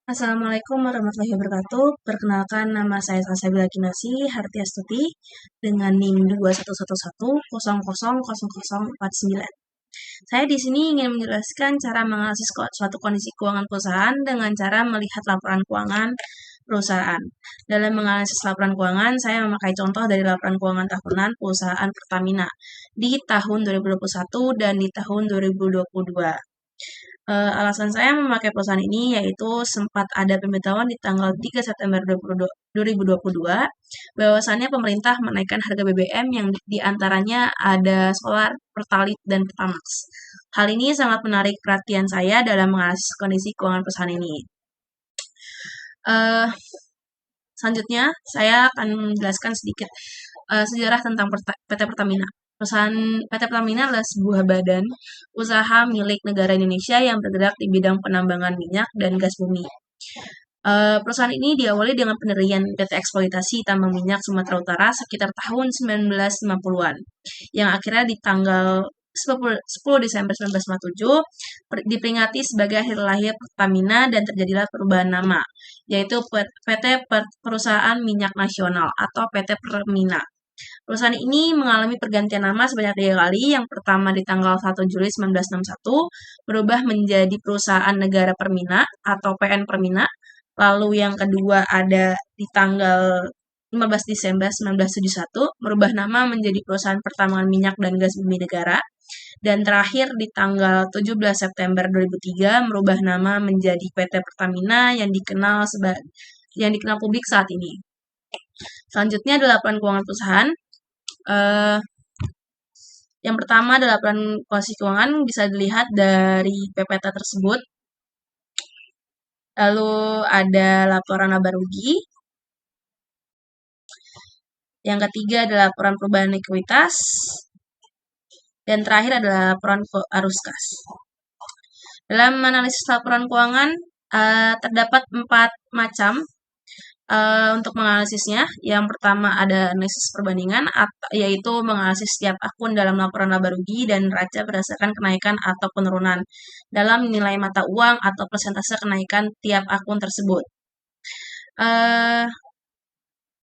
Assalamualaikum warahmatullahi wabarakatuh. Perkenalkan, nama saya Salsabila Kinasi Hartiastuti dengan NIM 2111000049. Saya di sini ingin menjelaskan cara menganalisis suatu kondisi keuangan perusahaan dengan cara melihat laporan keuangan perusahaan. Dalam menganalisis laporan keuangan, saya memakai contoh dari laporan keuangan tahunan perusahaan Pertamina di tahun 2021 dan di tahun 2022. Alasan saya memakai perusahaan ini yaitu sempat ada pemberitahuan di tanggal 3 September 2022 bahwasannya pemerintah menaikkan harga BBM yang diantaranya ada Solar, Pertalite, dan Pertamax. Hal ini sangat menarik perhatian saya dalam menganalisis kondisi keuangan perusahaan ini. Uh, Selanjutnya, saya akan menjelaskan sedikit sejarah tentang PT Pertamina. Perusahaan PT Pertamina adalah sebuah badan usaha milik negara Indonesia yang bergerak di bidang penambangan minyak dan gas bumi. Perusahaan ini diawali dengan pendirian PT Eksploitasi Tambang Minyak Sumatera Utara sekitar tahun 1950-an, yang akhirnya di tanggal 10 Desember 1957 diperingati sebagai hari lahir Pertamina dan terjadilah perubahan nama, yaitu PT Perusahaan Minyak Nasional atau PT Permina. Perusahaan ini mengalami pergantian nama sebanyak 3 kali. Yang pertama di tanggal 1 Juli 1961 berubah menjadi Perusahaan Negara Permina atau PN Permina. Lalu yang kedua ada di tanggal 15 Desember 1971 merubah nama menjadi Perusahaan Pertambangan Minyak dan Gas Bumi Negara. Dan terakhir di tanggal 17 September 2003 merubah nama menjadi PT Pertamina yang dikenal publik saat ini. Selanjutnya adalah laporan keuangan perusahaan. Yang pertama adalah laporan kondisi keuangan bisa dilihat dari PPT tersebut. Lalu ada laporan laba rugi. Yang ketiga adalah laporan perubahan likuiditas. Dan terakhir adalah laporan arus kas. Dalam analisis laporan keuangan terdapat 4 macam untuk menganalisisnya. Yang pertama ada analisis perbandingan, yaitu menganalisis setiap akun dalam laporan laba rugi dan neraca berdasarkan kenaikan atau penurunan dalam nilai mata uang atau persentase kenaikan tiap akun tersebut.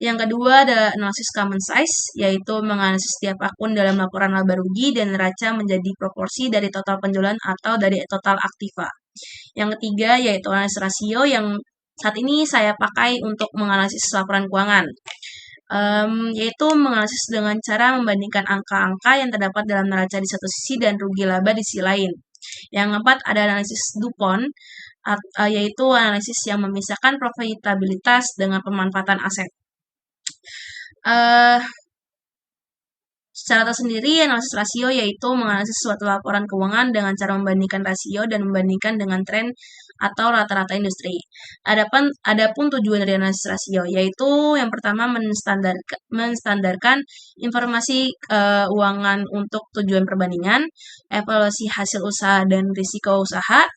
Yang kedua ada analisis common size, yaitu menganalisis setiap akun dalam laporan laba rugi dan neraca menjadi proporsi dari total penjualan atau dari total aktiva. Yang ketiga yaitu analisis rasio yang saat ini saya pakai untuk menganalisis laporan keuangan, yaitu menganalisis dengan cara membandingkan angka-angka yang terdapat dalam neraca di satu sisi dan rugi laba di sisi lain. Yang keempat ada analisis DuPont, yaitu analisis yang memisahkan profitabilitas dengan pemanfaatan aset. Secara tersendiri, analisis rasio yaitu menganalisis suatu laporan keuangan dengan cara membandingkan rasio dan membandingkan dengan tren atau rata-rata industri. Adapun tujuan dari analisis rasio yaitu yang pertama menstandarkan informasi keuangan untuk tujuan perbandingan, evaluasi hasil usaha dan risiko usaha,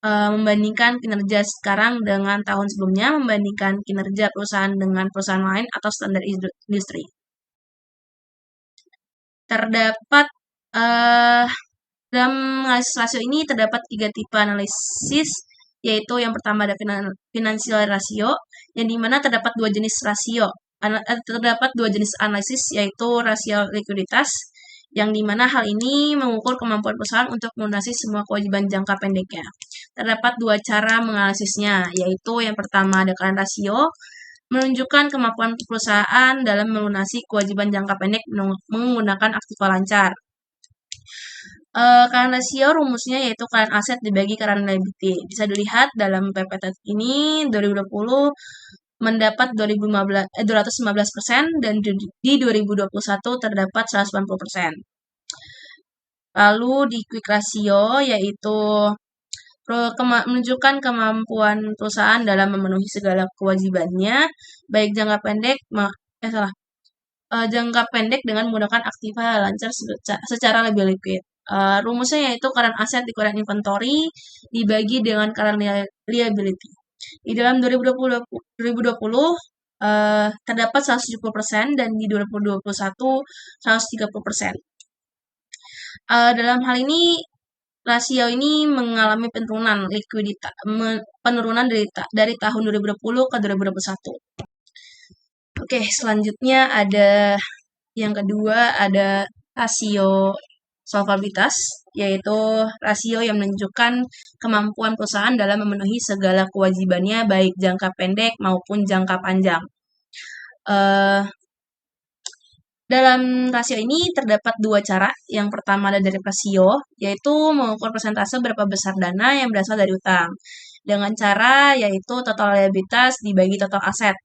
membandingkan kinerja sekarang dengan tahun sebelumnya, membandingkan kinerja perusahaan dengan perusahaan lain atau standar industri. Terdapat dalam analisis rasio ini terdapat 3 tipe analisis, yaitu yang pertama ada financial rasio, yang dimana terdapat 2 jenis rasio. Terdapat 2 jenis analisis, yaitu rasio likuiditas, yang dimana hal ini mengukur kemampuan perusahaan untuk melunasi semua kewajiban jangka pendeknya. Terdapat 2 cara menganalisisnya, yaitu yang pertama ada current rasio, menunjukkan kemampuan perusahaan dalam melunasi kewajiban jangka pendek menggunakan aktiva lancar. Current rasio rumusnya yaitu current asset dibagi current liability. Bisa dilihat dalam PPT ini 2020 mendapat 215% dan di 2021 terdapat 180%. Lalu di quick ratio yaitu menunjukkan kemampuan perusahaan dalam memenuhi segala kewajibannya, baik jangka pendek jangka pendek dengan menggunakan aktiva lancar secara lebih liquid. Rumusnya yaitu current asset di current inventory dibagi dengan current liability. Di dalam 2020 terdapat 170% dan di 2021 130%. Dalam hal ini rasio ini mengalami penurunan dari tahun 2020 ke 2021. Oke, selanjutnya ada yang kedua ada rasio solvabilitas, yaitu rasio yang menunjukkan kemampuan perusahaan dalam memenuhi segala kewajibannya baik jangka pendek maupun jangka panjang. Dalam rasio ini terdapat dua cara. Yang pertama ada dari rasio, yaitu mengukur persentase berapa besar dana yang berasal dari utang. Dengan cara yaitu total liabilitas dibagi total aset.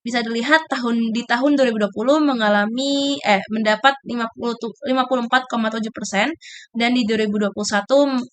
Bisa dilihat di tahun 2020 mendapat 54,7% dan di 2021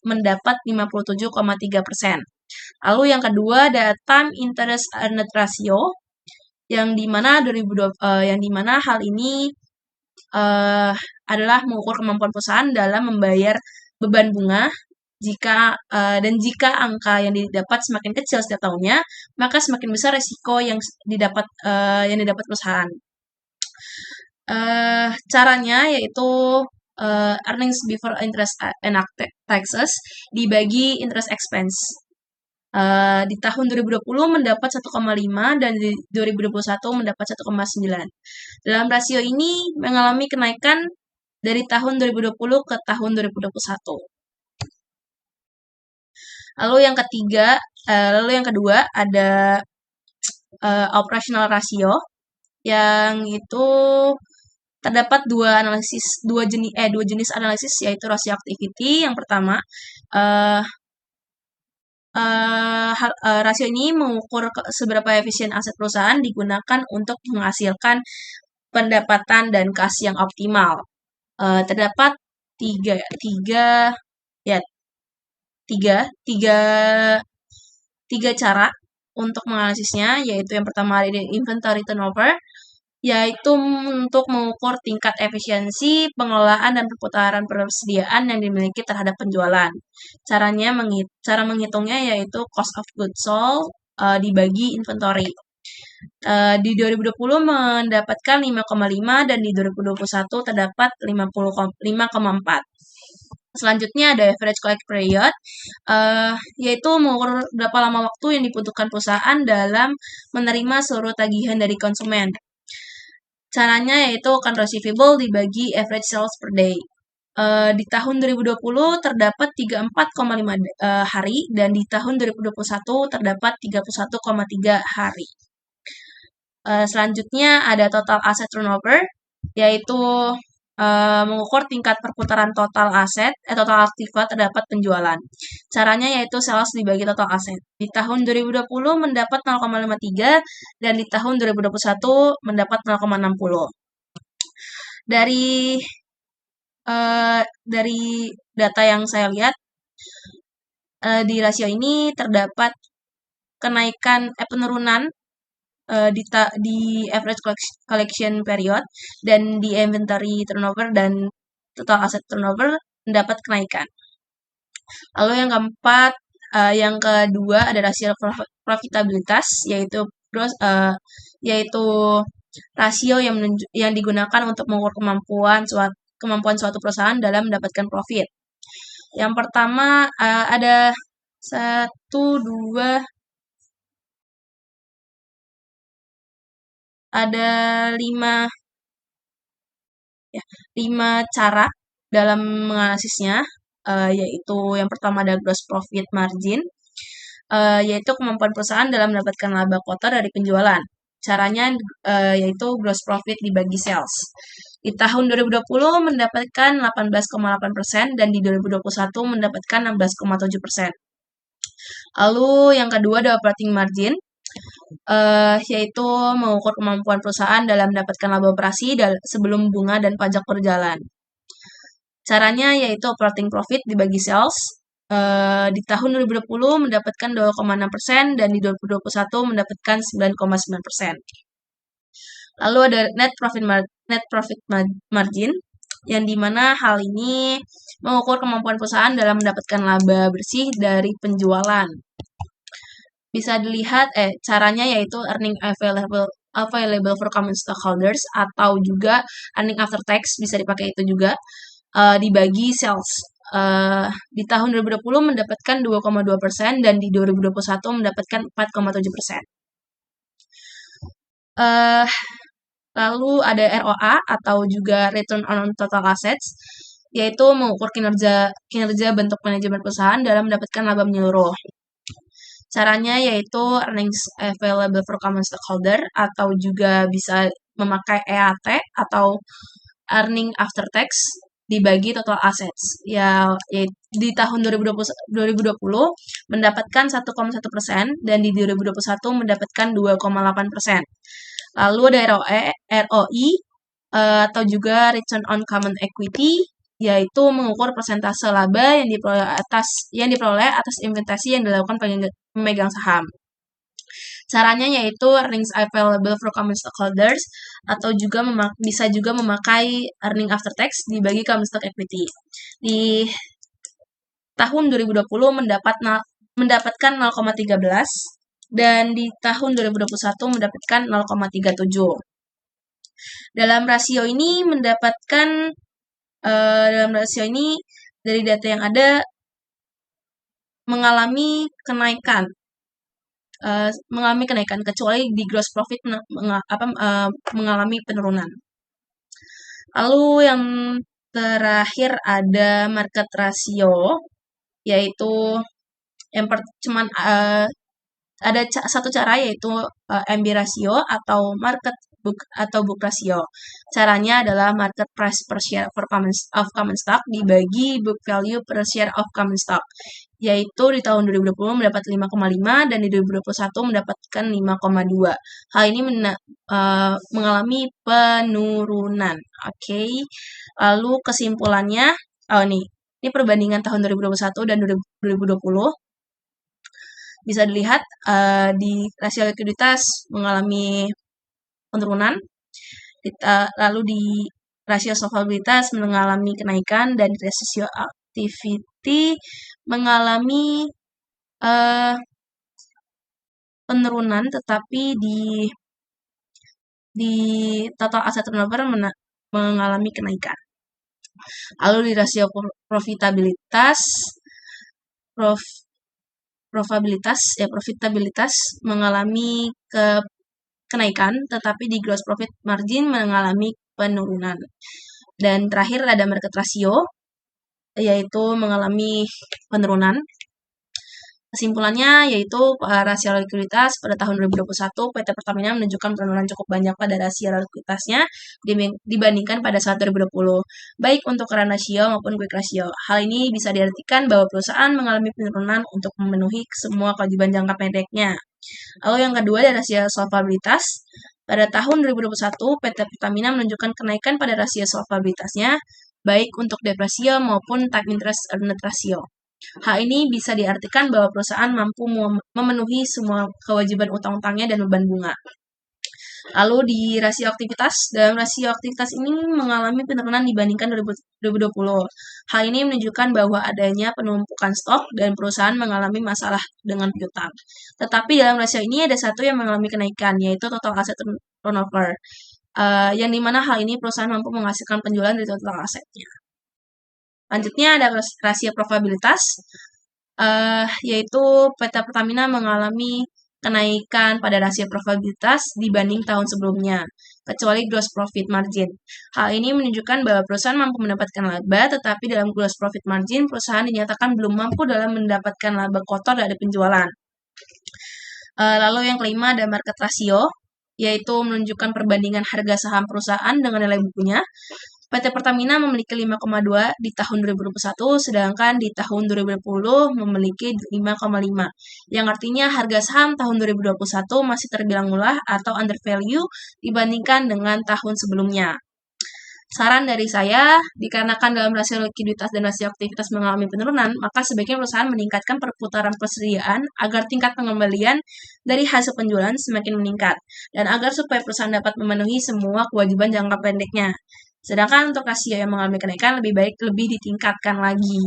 mendapat 57,3%. Lalu yang kedua ada time interest earned ratio yang dimana hal ini adalah mengukur kemampuan perusahaan dalam membayar beban bunga jika angka yang didapat semakin kecil setiap tahunnya, maka semakin besar resiko yang didapat perusahaan. Caranya yaitu earnings before interest and taxes dibagi interest expense. Di tahun 2020 mendapat 1,5 dan di 2021 mendapat 1,9. Dalam rasio ini mengalami kenaikan dari tahun 2020 ke tahun 2021. Lalu yang kedua ada operational ratio yang itu terdapat dua jenis analisis yaitu rasio activity. Yang pertama rasio ini mengukur seberapa efisien aset perusahaan digunakan untuk menghasilkan pendapatan dan kas yang optimal. Terdapat tiga cara untuk menganalisisnya, yaitu yang pertama ada inventory turnover, yaitu untuk mengukur tingkat efisiensi pengelolaan dan perputaran persediaan yang dimiliki terhadap penjualan. Cara menghitungnya yaitu cost of goods sold dibagi inventory. Di 2020 mendapatkan 5,5 dan di 2021 terdapat 5,4. Selanjutnya ada average collect period, yaitu mengukur berapa lama waktu yang dibutuhkan perusahaan dalam menerima seluruh tagihan dari konsumen. Caranya yaitu account receivable dibagi average sales per day. Di tahun 2020 terdapat 34,5 hari dan di tahun 2021 terdapat 31,3 hari. Selanjutnya ada total asset turnover, yaitu mengukur tingkat perputaran total aktiva terdapat penjualan. Caranya yaitu sales dibagi total aset. Di tahun 2020 mendapat 0,53 dan di tahun 2021 mendapat 0,60. Dari data yang saya lihat di rasio ini terdapat penurunan di average collection period dan di inventory turnover dan total asset turnover mendapat kenaikan. Lalu yang kedua ada rasio profitabilitas yaitu rasio yang digunakan untuk mengukur kemampuan suatu perusahaan dalam mendapatkan profit. Yang pertama ada 5 cara dalam menganalisisnya, yaitu yang pertama ada gross profit margin, yaitu kemampuan perusahaan dalam mendapatkan laba kotor dari penjualan. Caranya yaitu gross profit dibagi sales. Di tahun 2020 mendapatkan 18,8% dan di 2021 mendapatkan 16,7%. Lalu yang kedua ada operating margin, yaitu mengukur kemampuan perusahaan dalam mendapatkan laba operasi sebelum bunga dan pajak berjalan. Caranya yaitu operating profit dibagi sales. Di tahun 2020 mendapatkan 2,6% dan di 2021 mendapatkan 9,9%. Lalu ada net profit margin, yang dimana hal ini mengukur kemampuan perusahaan dalam mendapatkan laba bersih dari penjualan. Bisa dilihat caranya yaitu earning available for common stockholders atau juga earning after tax bisa dipakai itu juga dibagi sales. di tahun 2020 mendapatkan 2,2% dan di 2021 mendapatkan 4,7%. Lalu ada ROA atau juga Return on Total Assets, yaitu mengukur kinerja bentuk manajemen perusahaan dalam mendapatkan laba menyeluruh. Caranya yaitu earnings available for common stockholder atau juga bisa memakai EAT atau earning after tax dibagi total assets. Ya, di tahun 2020 mendapatkan 1,1% dan di 2021 mendapatkan 2,8%. Lalu ada ROI atau juga Return on Common Equity, yaitu mengukur persentase laba yang diperoleh atas investasi yang dilakukan pemegang saham. Caranya yaitu earnings available for common stockholders atau juga bisa juga memakai earning after tax dibagi common stock equity. Di tahun 2020 mendapatkan 0,13 dan di tahun 2021 mendapatkan 0,37. Dalam rasio ini dari data yang ada mengalami kenaikan kecuali di gross profit mengalami penurunan. Lalu yang terakhir ada market ratio, yaitu ada satu cara yaitu MB ratio atau market book atau book ratio. Caranya adalah market price per share of common stock dibagi book value per share of common stock, yaitu di tahun 2020 mendapat 5,5 dan di 2021 mendapatkan 5,2. Hal ini mengalami penurunan. Oke. Lalu kesimpulannya, ini perbandingan tahun 2021 dan 2020. Bisa dilihat di rasio likuiditas mengalami penurunan, lalu di rasio solvabilitas mengalami kenaikan dan di rasio activity mengalami penurunan, tetapi di total asset turnover mengalami kenaikan. Lalu di rasio profitabilitas mengalami kenaikan, tetapi di gross profit margin mengalami penurunan. Dan terakhir ada market ratio, yaitu mengalami penurunan. Kesimpulannya yaitu rasio likuiditas pada tahun 2021 PT Pertamina menunjukkan penurunan cukup banyak pada rasio likuiditasnya dibandingkan pada saat 2020, baik untuk current ratio maupun quick ratio. Hal ini bisa diartikan bahwa perusahaan mengalami penurunan untuk memenuhi semua kewajiban jangka pendeknya. Lalu yang kedua ada rasio solvabilitas. Pada tahun 2021, PT Pertamina menunjukkan kenaikan pada rasio solvabilitasnya, baik untuk debt ratio maupun time interest earned ratio. Hal ini bisa diartikan bahwa perusahaan mampu memenuhi semua kewajiban utang-utangnya dan beban bunga. Lalu di rasio aktivitas, dalam rasio aktivitas ini mengalami penurunan dibandingkan 2020. Hal ini menunjukkan bahwa adanya penumpukan stok dan perusahaan mengalami masalah dengan piutang. Tetapi dalam rasio ini ada satu yang mengalami kenaikan, yaitu total asset turnover, yang dimana hal ini perusahaan mampu menghasilkan penjualan dari total asetnya. Selanjutnya ada rasio profitabilitas, yaitu PT Pertamina mengalami kenaikan pada rasio profitabilitas dibanding tahun sebelumnya, kecuali gross profit margin. Hal ini menunjukkan bahwa perusahaan mampu mendapatkan laba, tetapi dalam gross profit margin, perusahaan dinyatakan belum mampu dalam mendapatkan laba kotor dari penjualan. Lalu yang kelima ada market ratio, yaitu menunjukkan perbandingan harga saham perusahaan dengan nilai bukunya. PT Pertamina memiliki 5,2 di tahun 2021, sedangkan di tahun 2020 memiliki 5,5, yang artinya harga saham tahun 2021 masih terbilang murah atau undervalue dibandingkan dengan tahun sebelumnya. Saran dari saya, dikarenakan dalam rasio likuiditas dan rasio aktivitas mengalami penurunan, maka sebaiknya perusahaan meningkatkan perputaran persediaan agar tingkat pengembalian dari hasil penjualan semakin meningkat, dan agar supaya perusahaan dapat memenuhi semua kewajiban jangka pendeknya. Sedangkan untuk rasio yang mengalami kenaikan lebih ditingkatkan lagi.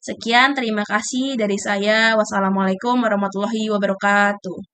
Sekian, terima kasih dari saya. Wassalamualaikum warahmatullahi wabarakatuh.